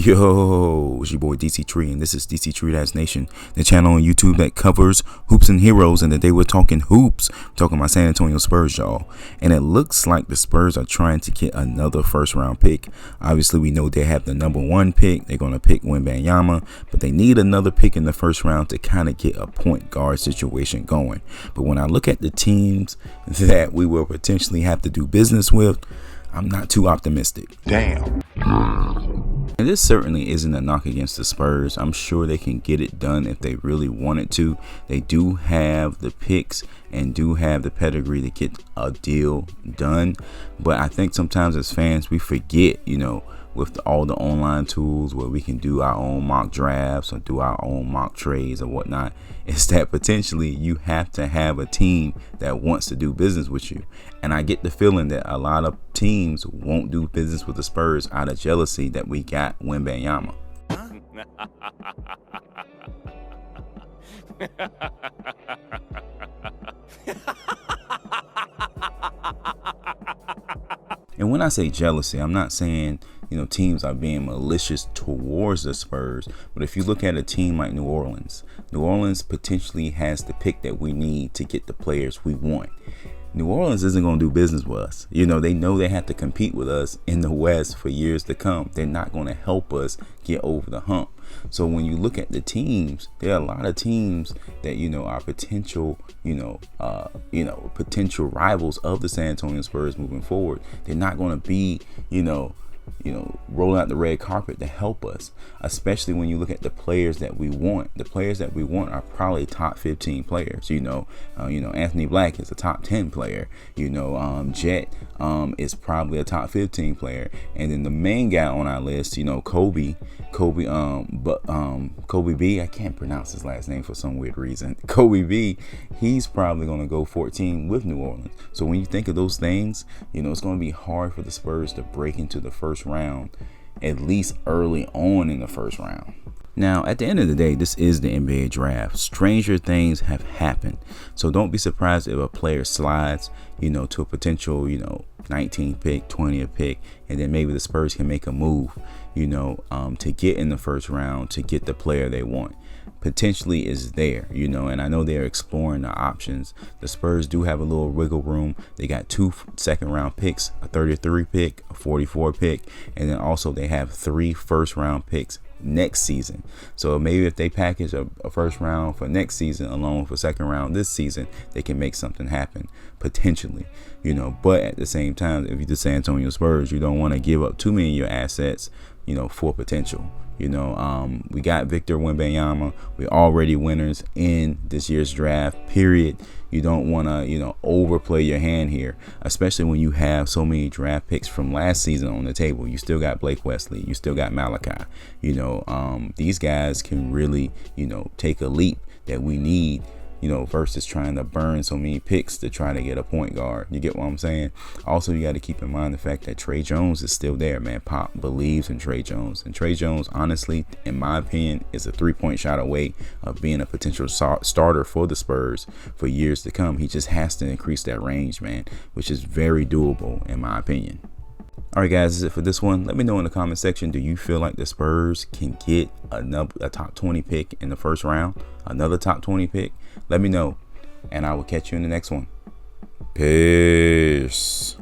Yo, it's your boy Dctree, and this is Dctree-Nation, the channel on YouTube that covers hoops and heroes. And today we're talking hoops, talking about San Antonio Spurs, y'all. And it looks like the Spurs are trying to get another first-round pick. Obviously, we know they have the #1 pick. They're going to pick Wembanyama, but they need another pick in the first round to kind of get a point guard situation going. But when I look at the teams that we will potentially have to do business with, I'm not too optimistic. Damn. And this certainly isn't a knock against the Spurs. I'm sure they can get it done if they really wanted to. They do have the picks and do have the pedigree to get a deal done. But I think sometimes as fans, we forget, with all the online tools where we can do our own mock drafts or do our own mock trades or whatnot, is that potentially you have to have a team that wants to do business with you. And I get the feeling that a lot of teams won't do business with the Spurs out of jealousy that we got Wembanyama. And when I say jealousy, I'm not saying, teams are being malicious towards the Spurs. But if you look at a team like New Orleans potentially has the pick that we need to get the players we want. New Orleans isn't going to do business with us. They know they have to compete with us in the West for years to come. They're not going to help us get over the hump. So when you look at the teams, there are a lot of teams that, are potential, potential rivals of the San Antonio Spurs moving forward. They're not going to be, rolling out the red carpet to help us, especially when you look at the players that we want. The players that we want are probably top 15 players. Anthony Black is a top 10 player. Jet is probably a top 15 player. And then the main guy on our list, Kobe B, I can't pronounce his last name for some weird reason. Kobe B, he's probably going to go 14 with New Orleans. So when you think of those things, it's going to be hard for the Spurs to break into the first round, at least early on in the first round. Now, at the end of the day, this is the NBA draft. Stranger things have happened. So don't be surprised if a player slides, to a potential, 19th pick, 20th pick, and then maybe the Spurs can make a move, to get in the first round, to get the player they want. Potentially is there, and I know they're exploring the options. The Spurs do have a little wiggle room. They got 2 second-round picks, a 33 pick, a 44 pick, and then also they have 3 first-round picks next season. So maybe if they package a first round for next season along with a second round this season, they can make something happen potentially, but at the same time, if you're the San Antonio Spurs, you don't want to give up too many of your assets, for potential. We got Victor Wembanyama. We're already winners in this year's draft, period. You don't want to, overplay your hand here, especially when you have so many draft picks from last season on the table. You still got Blake Wesley. You still got Malachi. These guys can really, take a leap that we need, versus trying to burn so many picks to try to get a point guard. You get what I'm saying? Also, you got to keep in mind the fact that Trey Jones is still there, man. Pop believes in Trey Jones. And Trey Jones, honestly, in my opinion, is a 3-point shot away of being a potential starter for the Spurs for years to come. He just has to increase that range, man, which is very doable in my opinion. All right, guys, that's it for this one. Let me know in the comment section, do you feel like the Spurs can get a top 20 pick in the first round? Another top 20 pick? Let me know, and I will catch you in the next one. Peace.